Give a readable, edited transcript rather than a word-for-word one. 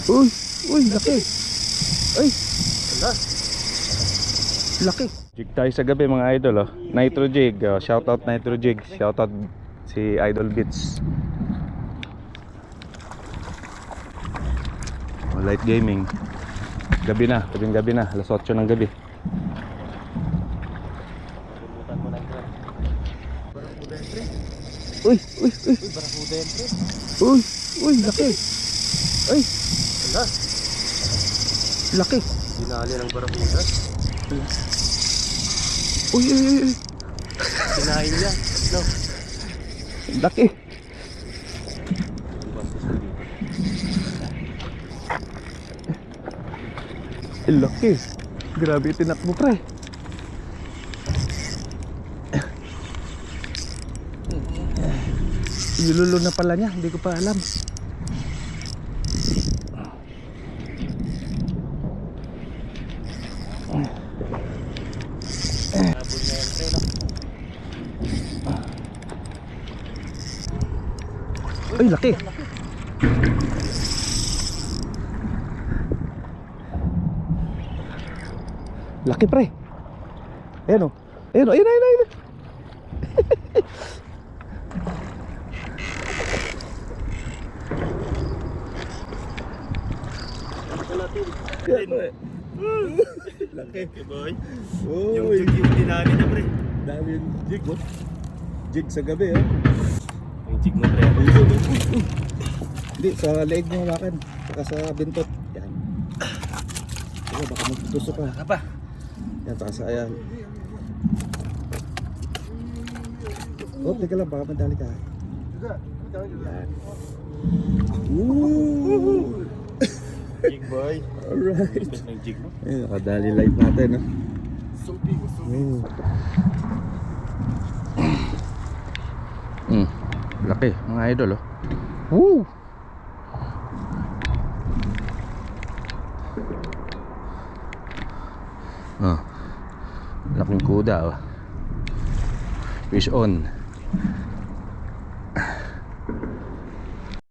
Uy, uy, laki. Ay, Wala. laki. Jig tayo sa gabi mga idol oh. Nitro Jig, shoutout Nitro Jig. Shoutout si Idol Beats. Light gaming. Gabi na, tabing gabi na, alas 8 ng gabi. Bumutan mo na ito. Barakuda yan, pre. Uy, uy, uy. Uy, barakuda yan, pre. Uy, uy, laki. Ay, Wala. laki. Dinali ng barakuda. Uy, uy, uy, uy. Kinain niya. No. Laki. Laki. Grabe tinakbo pre. Ilululo na pala niya, hindi ko pa alam. Habol niya yan, pre. No? Ay, laki. Laki pre. Ayan o. Ayan o, ayan, ayan, ayan. Laki. Okay, boy. Yung Yung dinali niya, pre. dami yung jig oh. Jig sa gabi oh. Yung jig mo, pre. Hindi, sa leeg mo hawakan. Saka sa bintot. Yan. Diba, baka magtutusok ka. Apa? Yan, saka sa ayan. Oh, teka lang, baka madali ka. Yan. Woo! Jig, boy. Alright. Gusto ng jig mo? Ayun, nakadali live natin oh. Laki mga idol oh. Woo! Laking kuda oh. Fish on.